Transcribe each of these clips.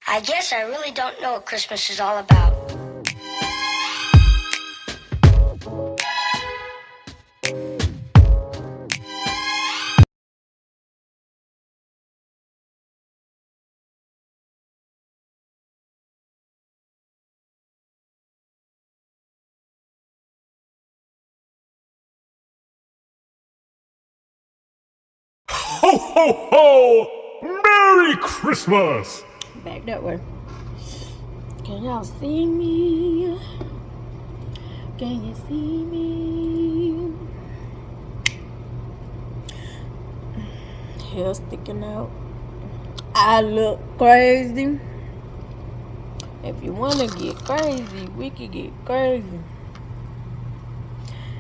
I guess I really don't know what Christmas is all about. Ho, ho, ho! Merry Christmas! Back that way. Can y'all see me? Can you see me? Hair sticking out. I look crazy. If you want to get crazy, we could get crazy.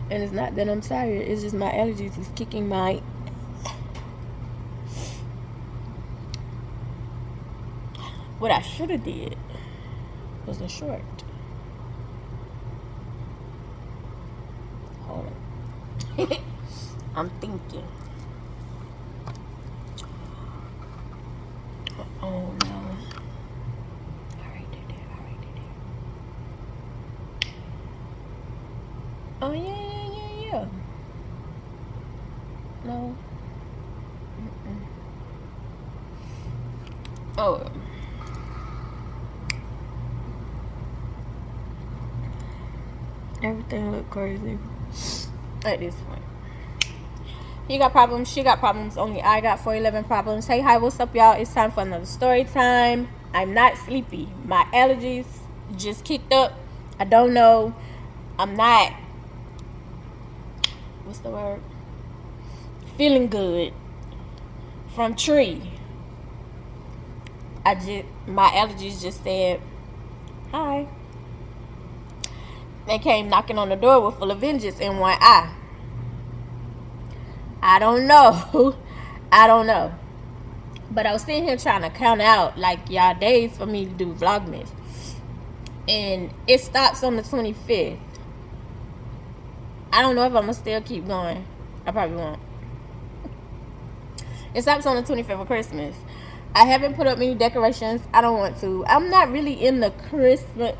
And it's not that I'm tired. It's just my allergies is kicking my... What I should have did was a short. Hold on. I'm thinking. Oh no. Alright, there. Oh yeah. No. Oh. Everything look crazy at this point. You got problems, she got problems, only I got 411 problems. Hey, hi, what's up, y'all? It's time for another story time. I'm not sleepy. My allergies just kicked up. I don't know. I'm not, what's the word? Feeling good from tree. My allergies just said, hi. They came knocking on the door with full of vengeance in one eye. I don't know. But I was sitting here trying to count out like y'all days for me to do Vlogmas. And it stops on the 25th. I don't know if I'm going to still keep going. I probably won't. It stops on the 25th of Christmas. I haven't put up many decorations. I don't want to. I'm not really in the Christmas...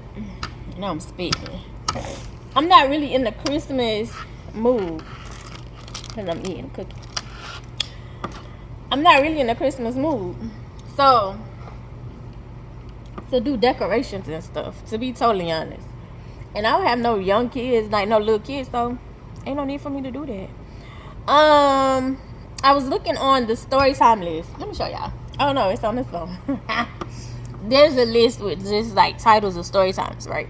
No, I'm speaking. I'm not really in the Christmas mood. Because I'm eating cookies. I'm not really in the Christmas mood. So, to do decorations and stuff, to be totally honest. And I don't have no young kids, like no little kids, so ain't no need for me to do that. I was looking on the Storytime list. Let me show y'all. Oh no, it's on this phone. There's a list with just like titles of story times, right?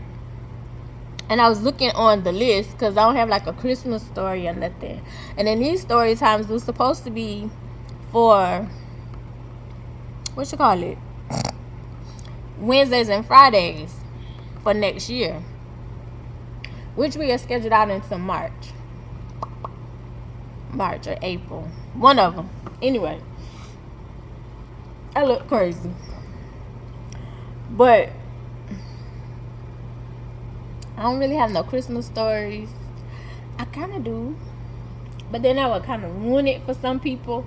And I was looking on the list because I don't have like a Christmas story or nothing. And then these story times was supposed to be for, what you call it? Wednesdays and Fridays for next year. Which we are scheduled out into March or April. One of them. Anyway. I look crazy. But I don't really have no Christmas stories. I kind of do. But then I would kind of ruin it for some people.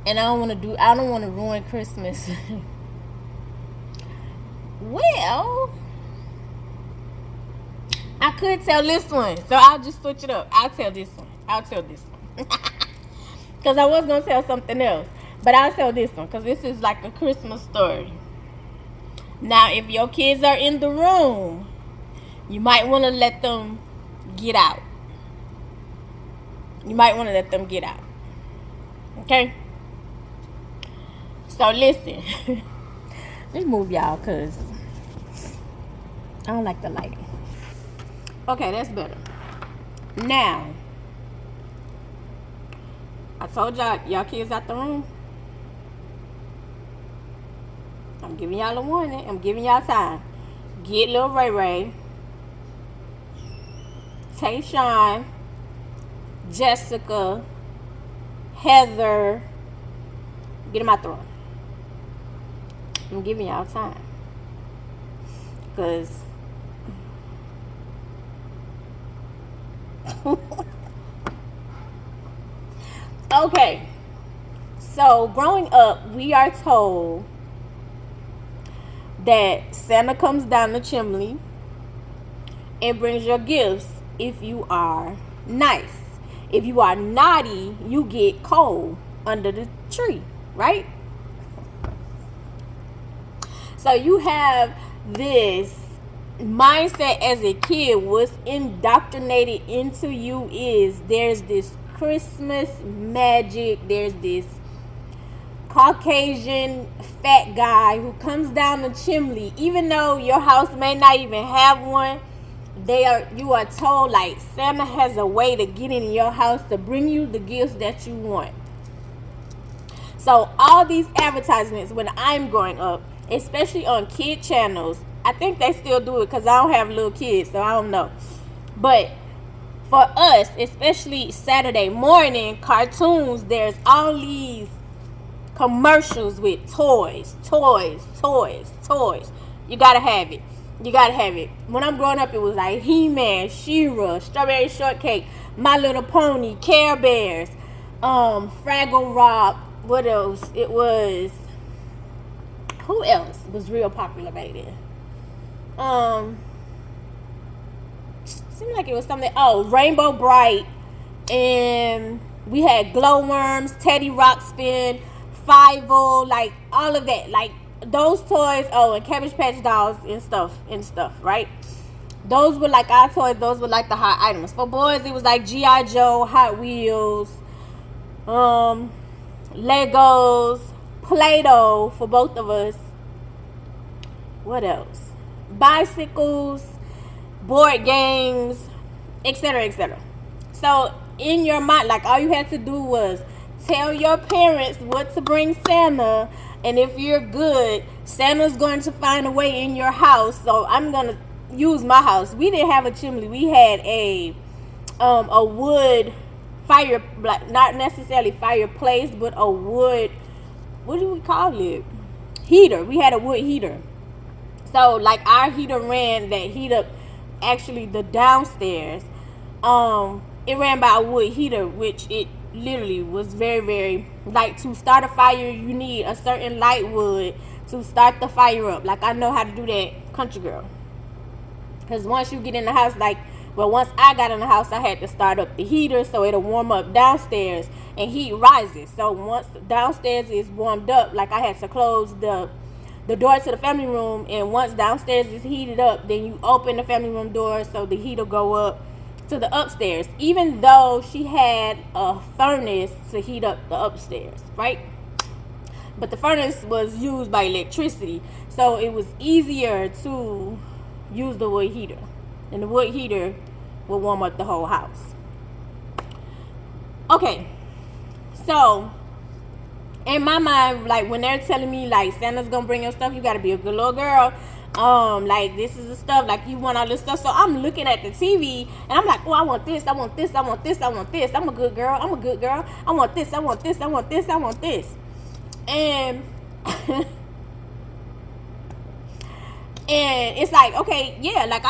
And I don't want to ruin Christmas. Well, I could tell this one. So I'll just switch it up. I'll tell this one. Because I was going to tell something else. But I'll tell this one. Because this is like a Christmas story. Now, if your kids are in the room, you might want to let them get out. Okay? So, listen. Let's move y'all, because I don't like the lighting. Okay, that's better. Now, I told y'all kids out the room. I'm giving y'all a warning. I'm giving y'all time. Get little Ray Ray, Tayshawn, Jessica, Heather. Get them out the room. I'm giving y'all time. Because okay. So growing up, we are told that Santa comes down the chimney and brings your gifts if you are nice. If you are naughty, you get coal under the tree, right? So you have this mindset as a kid. What's indoctrinated into you is there's this Christmas magic. There's this Caucasian fat guy who comes down the chimney. Even though your house may not even have one, you are told like Santa has a way to get in your house to bring you the gifts that you want. So all these advertisements when I'm growing up, especially on kid channels, I think they still do it because I don't have little kids, so I don't know. But for us, especially Saturday morning cartoons, there's all these commercials with toys. You gotta have it. When I'm growing up, it was like He-Man, She-Ra, Strawberry Shortcake, My Little Pony, Care Bears, Fraggle Rock. What else? It was, who else was real popular back then? Seemed like it was something. Oh, Rainbow Bright, and we had Glowworms, Teddy Ruxpin, Five-O, like all of that, like those toys. Oh, and Cabbage Patch Dolls and stuff, right? Those were like our toys. Those were like the hot items. For boys, it was like G.I. Joe, Hot Wheels, Legos, Play-Doh for both of us. What else? Bicycles, board games, etc. So in your mind, like all you had to do was tell your parents what to bring Santa, and if you're good, Santa's going to find a way in your house. So I'm gonna use my house. We didn't have a chimney. We had a wood fire, like not necessarily fireplace, but a wood, what do we call it? Heater. We had a wood heater. So like our heater ran that heat up actually the downstairs. It ran by a wood heater, which it literally was very, very, like to start a fire you need a certain light wood to start the fire up. Like I know how to do that, country girl. Because once you get in the house, once I got in the house, I had to start up the heater so it'll warm up downstairs, and heat rises. So once downstairs is warmed up, like I had to close the door to the family room, and once downstairs is heated up, then you open the family room door so the heat will go up to the upstairs, even though she had a furnace to heat up the upstairs, right? But the furnace was used by electricity, so it was easier to use the wood heater, and the wood heater will warm up the whole house. Okay, so in my mind, like when they're telling me like Santa's gonna bring your stuff, you gotta be a good little girl. Like this is the stuff, like you want all this stuff. So I'm looking at the TV and I'm like, oh, I want this, I want this, I want this, I want this. I'm a good girl. I want this, I want this, I want this, I want this. And and it's like, okay, yeah, like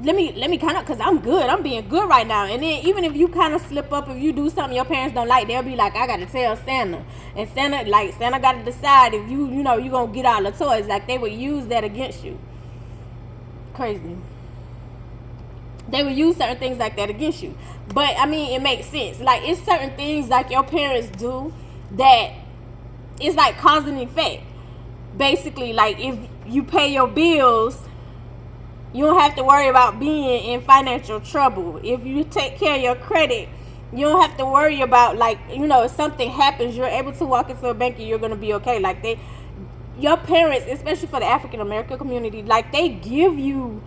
let me kind of, because I'm good, I'm being good right now. And then even if you kind of slip up, if you do something your parents don't like, they'll be like, I gotta tell Santa. And Santa gotta decide if you gonna get all the toys. Like they would use that against you. Crazy. They would use certain things like that against you. But I mean, it makes sense. Like it's certain things like your parents do that it's like cause and effect. Basically, like if you pay your bills, you don't have to worry about being in financial trouble. If you take care of your credit, you don't have to worry about, like, if something happens, you're able to walk into a bank and you're going to be okay. Like your parents, especially for the African American community, like they give you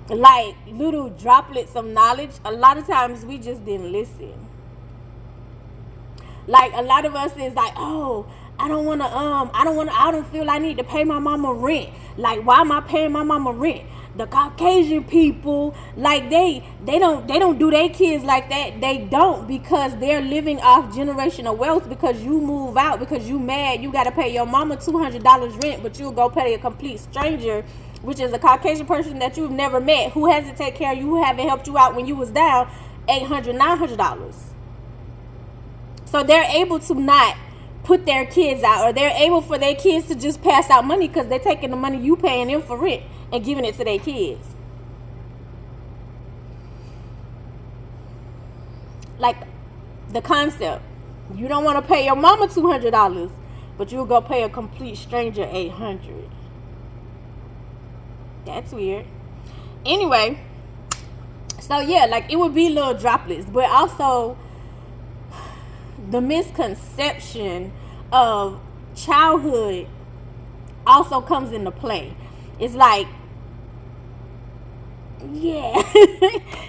like little droplets of knowledge. A lot of times we just didn't listen. Like a lot of us is like, oh, I don't feel I need to pay my mama rent. Like, why am I paying my mama rent? The Caucasian people, like they don't do their kids like that. They don't, because they're living off generational wealth. Because you move out, because you mad, you got to pay your mama $200 rent, but you'll go pay a complete stranger, which is a Caucasian person that you've never met, who hasn't taken care of you, who haven't helped you out when you was down, $800, $900. So they're able to not put their kids out, or they're able for their kids to just pass out money because they're taking the money you paying them for rent and giving it to their kids. Like the concept, you don't want to pay your mama $200, but you'll go pay a complete stranger $800. That's weird. Anyway, so yeah, like it would be little droplets, but also the misconception of childhood also comes into play. It's like, yeah,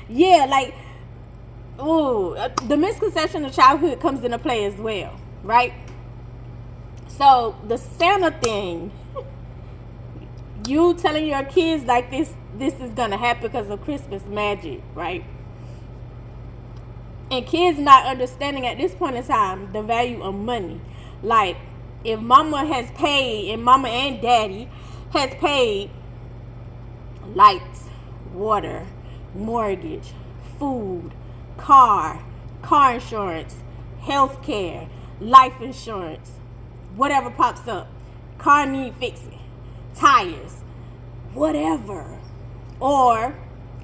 yeah, like, ooh, the misconception of childhood comes into play as well, right? So the Santa thing, you telling your kids like this is gonna happen because of Christmas magic, right? And kids not understanding at this point in time the value of money. Like, if mama has paid, and mama and daddy has paid lights, water, mortgage, food, car insurance, health care, life insurance, whatever pops up, car need fixing, tires, whatever, or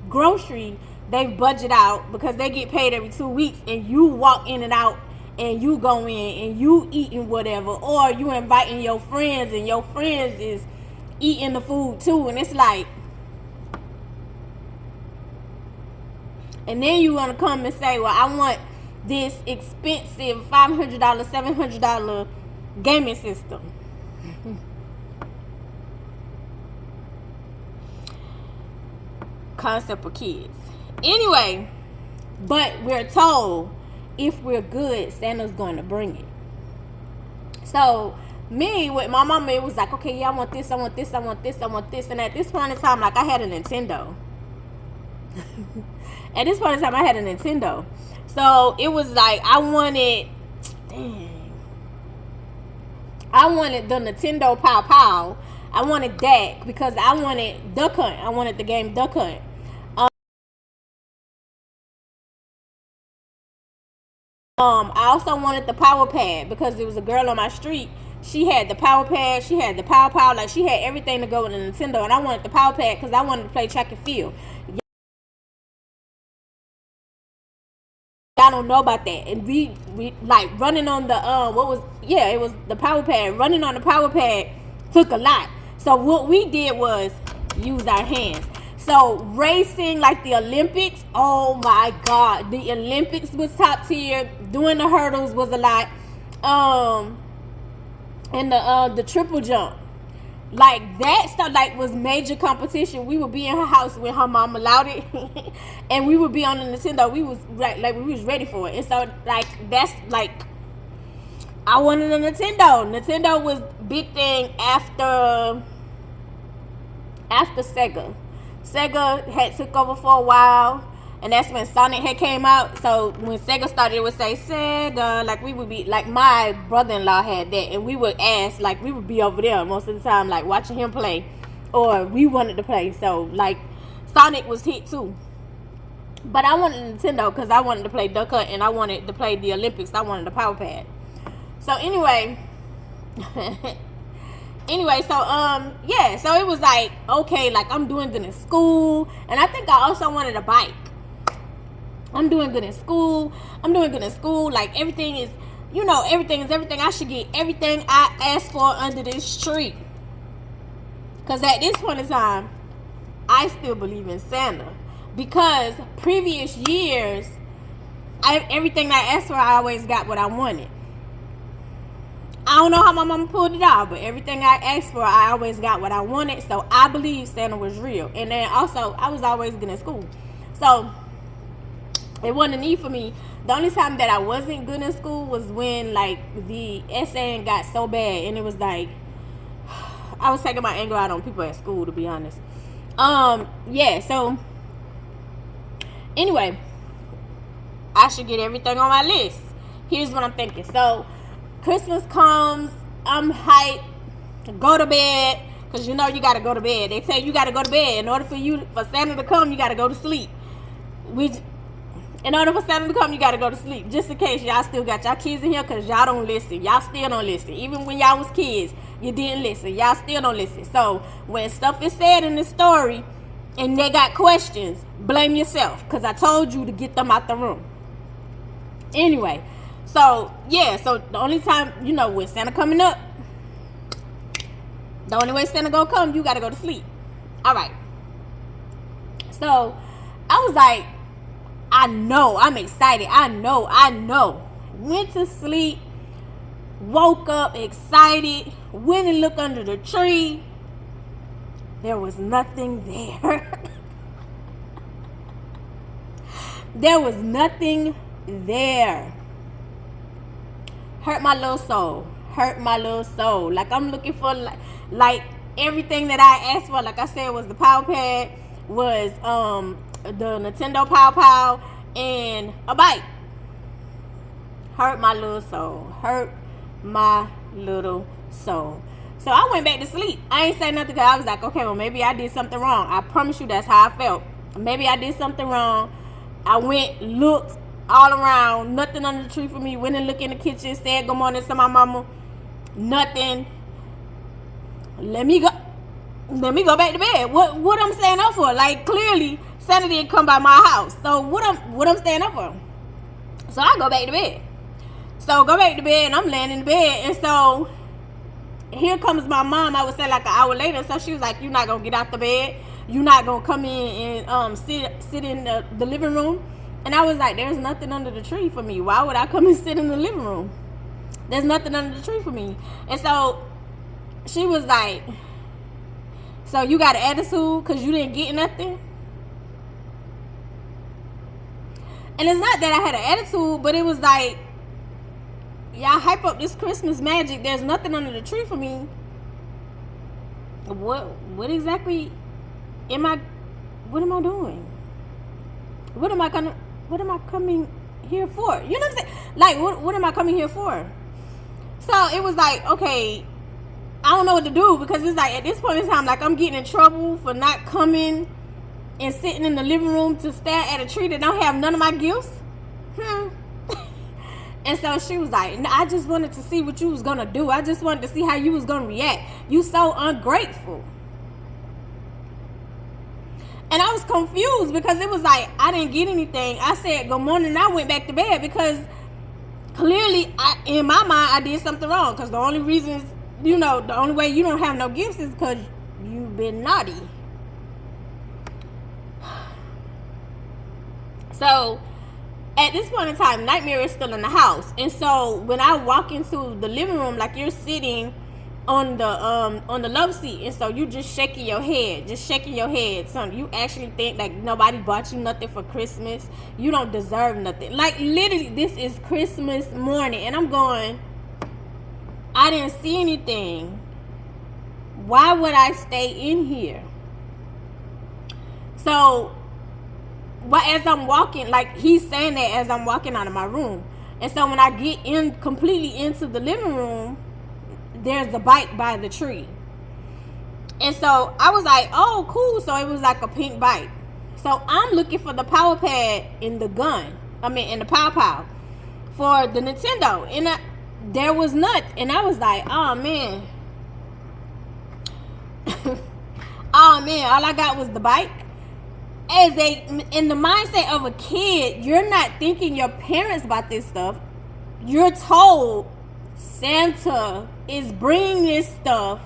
grocery, they budget out because they get paid every 2 weeks, and you walk in and out, and you go in and you eating whatever, or you inviting your friends and your friends is eating the food too, and it's like, and then you want to come and say, well, I want this expensive $500, $700 gaming system. Concept of kids. Anyway, but we're told if we're good, Santa's going to bring it. So me with my mama, it was like, okay, yeah, I want this, I want this, I want this, I want this. And at this point in time, like, I had a Nintendo. At this point in time, I had a Nintendo. So it was like, I wanted the Nintendo Pow Pow. I wanted that because I wanted Duck Hunt. I wanted the game Duck Hunt. I also wanted the Power Pad because there was a girl on my street. She had the Power Pad. She had the Pow Pow. Like, she had everything to go with the Nintendo. And I wanted the Power Pad because I wanted to play track and field. I don't know about that. And we like running on the it was the Power Pad. Running on the Power Pad took a lot. So what we did was use our hands. So racing, like the Olympics, oh my God, the Olympics was top tier. Doing the hurdles was a lot. And the triple jump, like that stuff, like was major competition. We would be in her house when her mom allowed it, and we would be on the Nintendo. We was like we was ready for it. And so like that's like, I wanted a Nintendo. Nintendo was big thing after Sega. Sega had took over for a while, and that's when Sonic had came out. So when Sega started, it would say Sega. Like, we would be like, my brother-in-law had that, and we would ask, like, we would be over there most of the time, like watching him play, or we wanted to play. So like Sonic was hit too. But I wanted a Nintendo because I wanted to play Duck Hunt, and I wanted to play the Olympics. I wanted a Power Pad. So anyway, yeah, so it was like, okay, like I'm doing good in school, and I think I also wanted a bike. I'm doing good in school. Like, everything is, everything is everything. I should get everything I asked for under this tree. Because at this point in time, I still believe in Santa. Because previous years, everything I asked for, I always got what I wanted. I don't know how my mama pulled it out, but everything I asked for, I always got what I wanted. So I believe Santa was real. And then also, I was always good in school. So it wasn't a need for me. The only time that I wasn't good in school was when, like, the essaying got so bad. And it was like, I was taking my anger out on people at school, to be honest. Yeah, so anyway, I should get everything on my list. Here's what I'm thinking. So Christmas comes, I'm hyped, go to bed, because you gotta go to bed. They tell you gotta go to bed. In order for Santa to come, you gotta go to sleep. In order for Santa to come, you got to go to sleep. Just in case y'all still got y'all kids in here, because y'all don't listen. Y'all still don't listen. Even when y'all was kids, you didn't listen. Y'all still don't listen. So when stuff is said in the story and they got questions, blame yourself, because I told you to get them out the room. Anyway, so yeah, so the only time, you know, with Santa coming up, the only way Santa gonna come, you got to go to sleep. All right. So I was like, I know, I'm excited. I know. Went to sleep, woke up excited, went and looked under the tree. There was nothing there. There was nothing there. Hurt my little soul. Like, I'm looking for like everything that I asked for. Like I said, was the Power Pad, was the Nintendo Pow Pow, and a bike. Hurt my little soul. So I went back to sleep. I ain't say nothing, because I was like, okay, well, maybe I did something wrong. I promise you that's how I felt. Maybe I did something wrong. I went, looked all around, nothing under the tree for me. Went and looked in the kitchen, said good morning to my mama. Nothing. Let me go back to bed. What I'm staying up for? Like, clearly Santa didn't come by my house. So what I'm staying up for? So I go back to bed. And I'm laying in the bed. And so here comes my mom, I would say like an hour later. So she was like, you're not going to get out the bed? You're not going to come in and sit in the living room? And I was like, there's nothing under the tree for me. Why would I come and sit in the living room? There's nothing under the tree for me. And so she was like, so you got an attitude because you didn't get nothing? And it's not that I had an attitude, but it was like, y'all hype up this Christmas magic. There's nothing under the tree for me. What exactly what am I doing? What am I coming here for? You know what I'm saying? Like, what am I coming here for? So it was like, okay, I don't know what to do, because it's like, at this point in time, like, I'm getting in trouble for not coming and sitting in the living room to stare at a tree that don't have none of my gifts. And so she was like, I just wanted to see what you was gonna do. I just wanted to see how you was gonna react. You so ungrateful. And I was confused, because it was like, I didn't get anything. I said good morning, and I went back to bed, because clearly in my mind I did something wrong. Because the only reasons, you know, the only way you don't have no gifts is because you've been naughty. So at this point in time, Nightmare is still in the house. And so when I walk into the living room, like, you're sitting on the love seat, and so you just shaking your head. Son, you actually think like nobody bought you nothing for Christmas? You don't deserve nothing. Like, literally, this is Christmas morning, and I'm going, I didn't see anything. Why would I stay in here? So as I'm walking, like, he's saying that as I'm walking out of my room. And so when I get in completely into the living room, there's the bike by the tree. And so I was like, oh, cool. So it was like a pink bike. So I'm looking for the power pad in the in the Pow Pow for the Nintendo. And there was none. And I was like, oh, man. Oh, man. All I got was the bike. In the mindset of a kid, you're not thinking your parents about this stuff. You're told Santa is bringing this stuff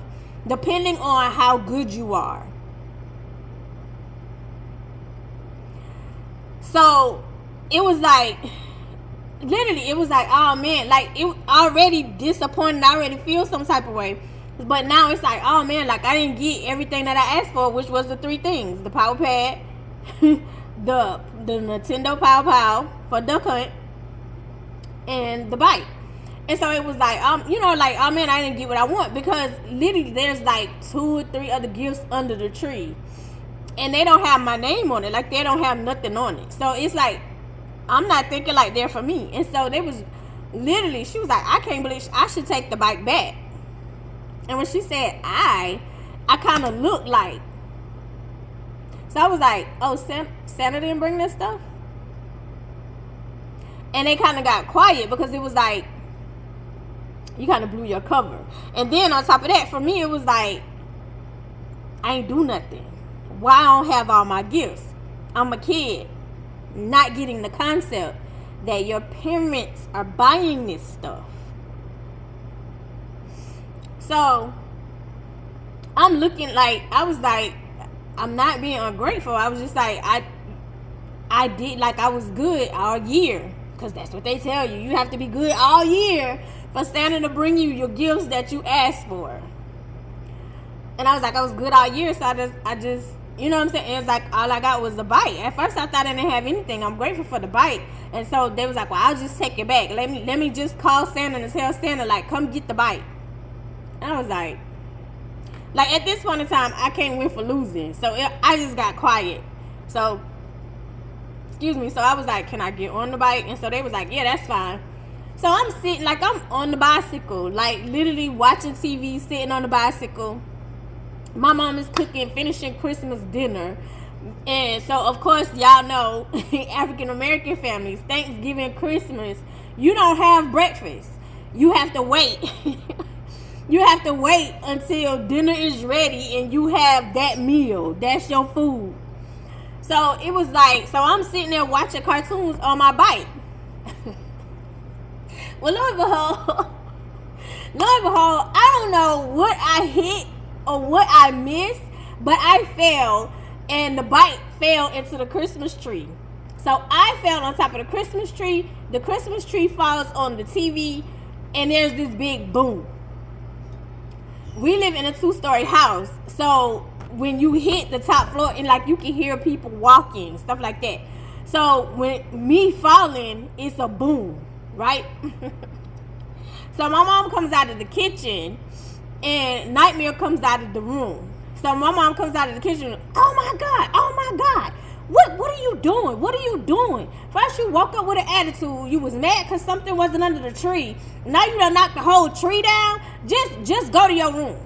depending on how good you are. So it was like, literally, it was like, oh man, like, it already disappointed. I already feel some type of way. But now it's like, oh man, like, I didn't get everything that I asked for, which was the three things: the Power Pad, the Nintendo Pow Pow for Duck Hunt, and the bike. And so it was like, you know, like, oh man, I didn't get what I want, because literally there's like 2 or 3 other gifts under the tree, and they don't have my name on it. Like, they don't have nothing on it. So it's like, I'm not thinking like they're for me. And so they was literally, she was like, I can't believe I should take the bike back. And when she said I kind of looked like, so I was like, oh, Santa didn't bring this stuff? And they kind of got quiet because it was like, you kind of blew your cover. And then on top of that, for me, it was like, I ain't do nothing. Why I don't have all my gifts? I'm a kid, not getting the concept that your parents are buying this stuff. So I'm looking like, I was like, I'm not being ungrateful. I was just like, I did like I was good all year, because that's what they tell you. You have to be good all year for Santa to bring you your gifts that you asked for. And I was like, I was good all year, so I just, you know what I'm saying? It was like, all I got was the bike. At first, I thought I didn't have anything. I'm grateful for the bike. And so they was like, well, I'll just take it back. Let me just call Santa and tell Santa, like, come get the bike. And I was like at this point in time, I can't win for losing. So I just got quiet. So, excuse me. So I was like, can I get on the bike? And so they was like, yeah, that's fine. So I'm sitting, like, I'm on the bicycle, like, literally watching TV, sitting on the bicycle. My mom is cooking, finishing Christmas dinner. And so, of course, y'all know, African-American families, Thanksgiving, Christmas, you don't have breakfast. You have to wait. You have to wait until dinner is ready and you have that meal. That's your food. So it was like, so I'm sitting there watching cartoons on my bike. Well, lo and behold, I don't know what I hit or what I missed, but I fell and the bike fell into the Christmas tree. So I fell on top of the Christmas tree. The Christmas tree falls on the TV, and there's this big boom. We live in a 2-story house, so when you hit the top floor, and like you can hear people walking, stuff like that. So when me falling, it's a boom, right? So my mom comes out of the kitchen, and Nightmare comes out of the room. So my mom comes out of the kitchen, oh my God, what are you doing? What are you doing? First you woke up with an attitude. You was mad because something wasn't under the tree. Now you done knocked the whole tree down. Just go to your room.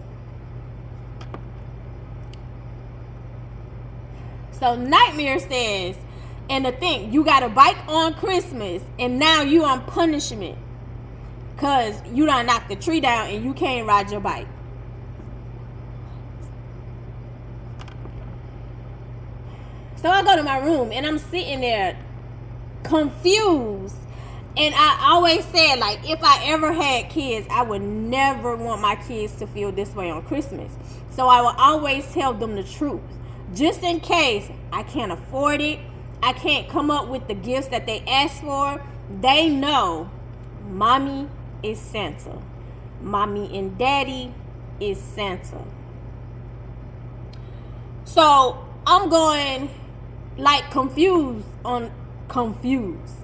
So Nightmare says, and the thing, you got a bike on Christmas, and now you on punishment because you done knocked the tree down and you can't ride your bike. So I go to my room and I'm sitting there confused. And I always said, like, if I ever had kids, I would never want my kids to feel this way on Christmas. So I will always tell them the truth. Just in case I can't afford it, I can't come up with the gifts that they ask for, they know mommy is Santa. Mommy and daddy is Santa. So I'm going like confused,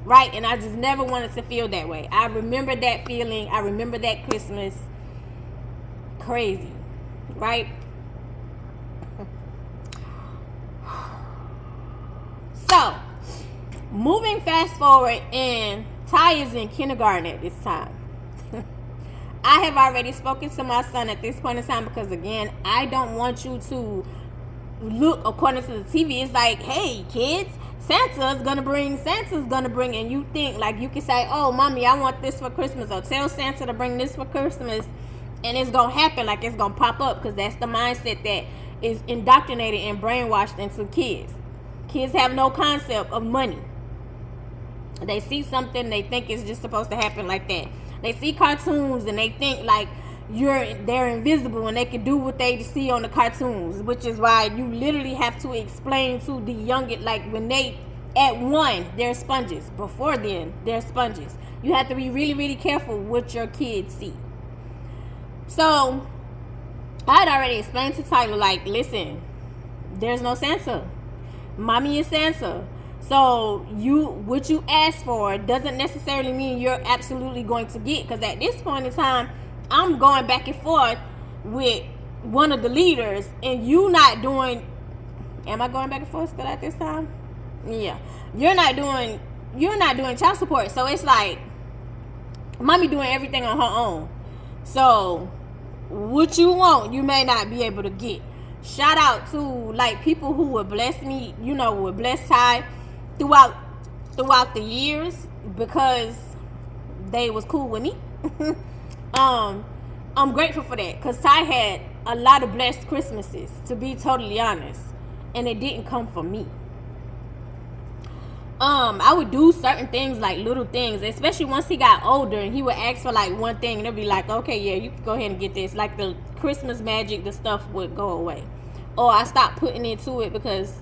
right? And I just never wanted to feel that way. I remember that feeling. I remember that Christmas. Crazy, right? So, moving fast forward, and Ty is in kindergarten at this time. I have already spoken to my son at this point in time because, again, I don't want you to look according to the TV. It's like, hey, kids, Santa's gonna bring, and you think, like, you can say, oh, mommy, I want this for Christmas, or tell Santa to bring this for Christmas, and it's gonna happen, like, it's gonna pop up, because that's the mindset that is indoctrinated and brainwashed into kids. Kids have no concept of money. They see something, they think it's just supposed to happen like that. They see cartoons and they think like they're invisible and they can do what they see on the cartoons, which is why you literally have to explain to the youngest, like when they at 1, they're sponges. Before then, they're sponges. You have to be really, really careful what your kids see. So I had already explained to Tyler, like, listen, there's no Santa. Mommy is Santa. So what you ask for doesn't necessarily mean you're absolutely going to get, because at this point in time, I'm going back and forth with one of the leaders, and you not doing. Am I going back and forth still at this time? Yeah, you're not doing child support. So it's like mommy doing everything on her own. So what you want, you may not be able to get. Shout out to like people who would bless me, would bless Ty throughout the years. because they was cool with me. I'm grateful for that, because Ty had a lot of blessed Christmases, to be totally honest, and it didn't come from me. I would do certain things, like little things, especially once he got older, and he would ask for like one thing, and it'd be like, okay, yeah, you can go ahead and get this. Like the Christmas magic, the stuff would go away, or I stopped putting into it because,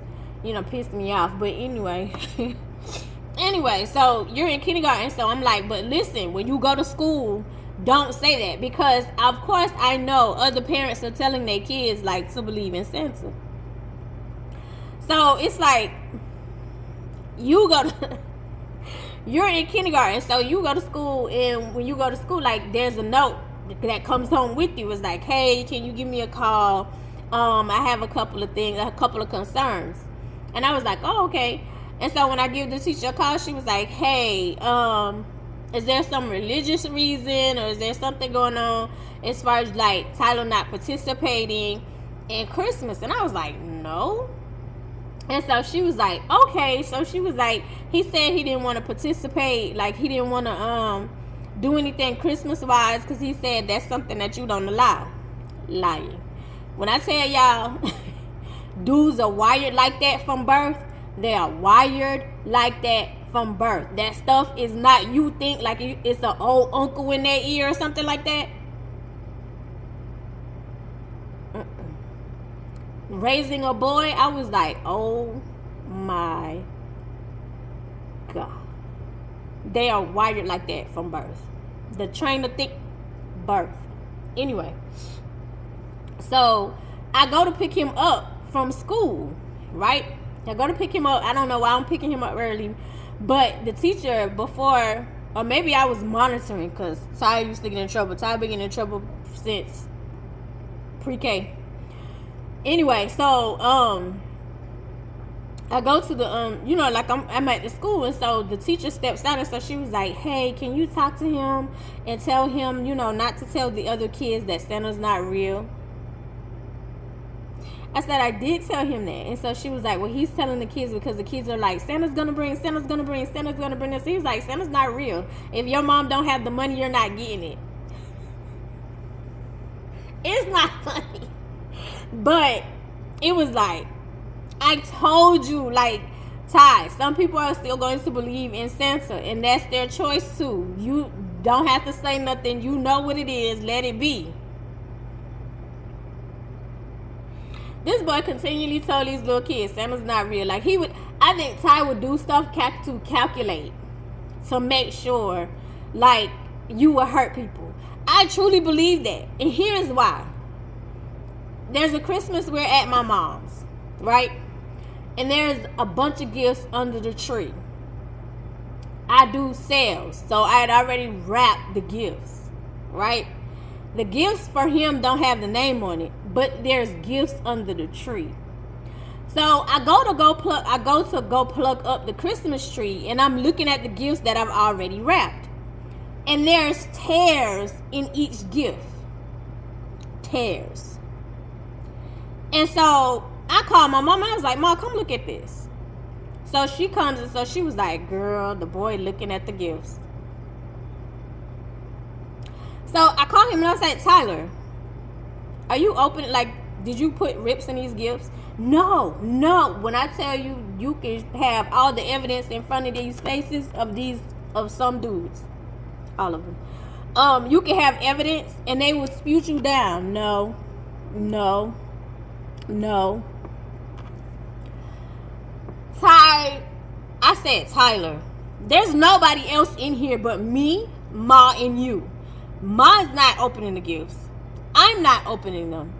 pissed me off. But anyway, so you're in kindergarten, so I'm like, but listen, when you go to school, don't say that, because of course I know other parents are telling their kids like to believe in Santa. So it's like, you're in kindergarten, so you go to school, and when you go to school, like, there's a note that comes home with you. It's like, hey, can you give me a call? I have a couple of concerns. And I was like, oh, okay. And so when I give the teacher a call, she was like, hey, is there some religious reason, or is there something going on as far as like Tyler not participating in Christmas? And I was like, no. And so she was like, okay. So she was like, he said he didn't want to participate, like he didn't want to do anything Christmas wise, because he said that's something that you don't allow. Lying. When I tell y'all, dudes are wired like that from birth. They are wired like that from birth. That stuff is not, you think like it's an old uncle in their ear or something like that. Raising a boy, I was like, oh my God. They are wired like that from birth. The train to think birth. Anyway, so I go to pick him up from school, right? I go to pick him up. I don't know why I'm picking him up early, but the teacher before, or maybe I was monitoring, because Ty used to get in trouble. Ty been getting in trouble since pre-K. Anyway, so I go to the like I'm at the school, and so the teacher steps out, and so she was like, hey, can you talk to him and tell him, not to tell the other kids that Santa's not real? I said, I did tell him that. And so she was like, well, he's telling the kids because the kids are like, Santa's gonna bring this. He was like, Santa's not real. If your mom don't have the money, you're not getting it. It's not funny. But it was like, I told you, like, Ty, some people are still going to believe in Santa, and that's their choice too. You don't have to say nothing. You know what it is. Let it be. This boy continually told these little kids Santa's not real. Like, I think Ty would do stuff to calculate, to make sure, like, you would hurt people. I truly believe that. And here's why. There's a Christmas we're at my mom's, right? And there's a bunch of gifts under the tree. I do sales, so I had already wrapped the gifts, right? The gifts for him don't have the name on it, but there's gifts under the tree. So I go to go plug up the Christmas tree, and I'm looking at the gifts that I've already wrapped. And there's tears in each gift. Tears. And so I called my mom, and I was like, Mom, come look at this. So she comes, and so she was like, girl, the boy looking at the gifts. So I called him, and I was like, Tyler, are you open? Like, did you put rips in these gifts? No. When I tell you, you can have all the evidence in front of these faces of some dudes. All of them. You can have evidence, and they will spew you down. No. I said, Tyler, there's nobody else in here but me, Ma, and you. Ma's not opening the gifts. I'm not opening them.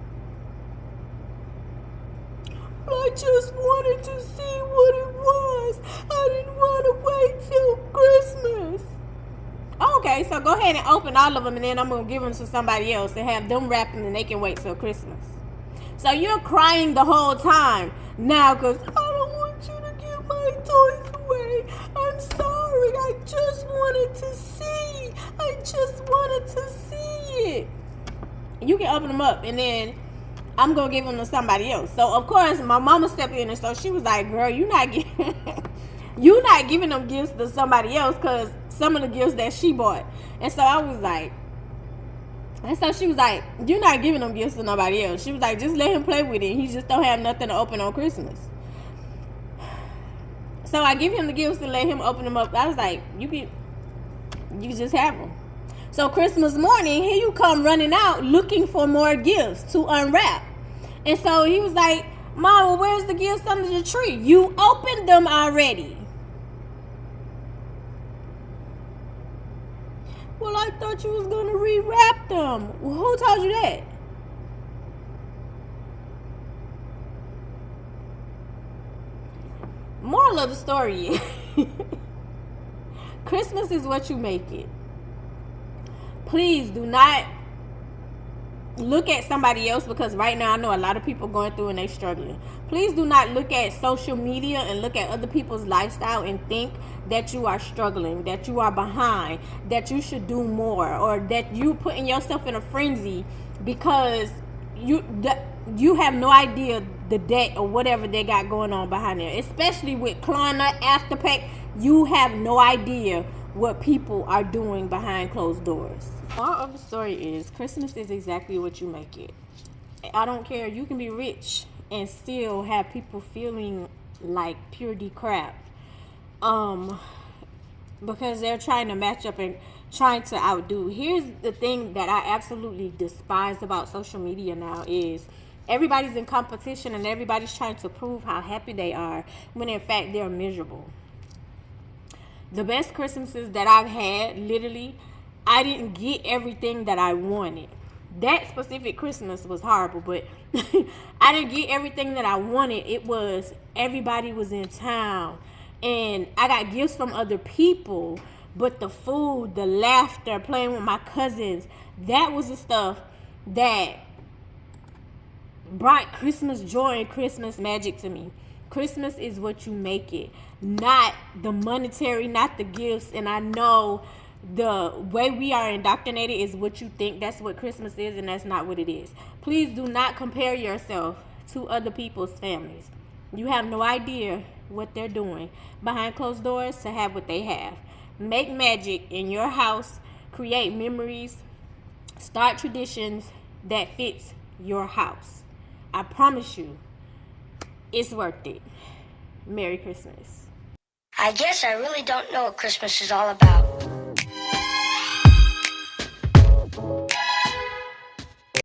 I just wanted to see what it was. I didn't want to wait till Christmas. Okay, so go ahead and open all of them, and then I'm going to give them to somebody else and have them wrap them, and they can wait till Christmas. So you're crying the whole time now because I don't want you to give my toys away. I'm sorry. I just wanted to see. it. You can open them up, and then I'm going to give them to somebody else. So, of course, my mama stepped in, and so she was like, girl, you're not getting You not giving them gifts to somebody else because some of the gifts that she bought. And so I was like, and so she was like, you're not giving them gifts to nobody else. She was like, just let him play with it. He just don't have nothing to open on Christmas. So I give him the gifts and let him open them up. I was like, you can just have them. So Christmas morning, here you come running out looking for more gifts to unwrap. And so he was like, Mom, well, where's the gifts under the tree? You opened them already. Well, I thought you was going to rewrap them. Well, who told you that? Moral of the story is Christmas is what you make it. Please do not look at somebody else, because right now I know a lot of people going through and they struggling. Please do not look at social media and look at other people's lifestyle and think that you are struggling, that you are behind, that you should do more, or that you putting yourself in a frenzy because you have no idea the debt or whatever they got going on behind there. Especially with Klarna, Afterpay, you have no idea what people are doing behind closed doors. Moral of the story is Christmas is exactly what you make it. I don't care. You can be rich and still have people feeling like purity crap. Because they're trying to match up and trying to outdo. Here's the thing that I absolutely despise about social media now is everybody's in competition and everybody's trying to prove how happy they are when in fact they're miserable. The best Christmases that I've had, literally, I didn't get everything that I wanted. That specific Christmas was horrible, but I didn't get everything that I wanted. It was everybody was in town, and I got gifts from other people, but the food, the laughter, playing with my cousins, that was the stuff that brought Christmas joy and Christmas magic to me. Christmas is what you make it, not the monetary, not the gifts. And I know the way we are indoctrinated is what you think that's what Christmas is, and that's not what it is. Please do not compare yourself to other people's families. You have no idea what they're doing behind closed doors to have what they have. Make magic in your house, create memories, start traditions that fits your house. I promise you, it's worth it. Merry Christmas. I guess I really don't know what Christmas is all about.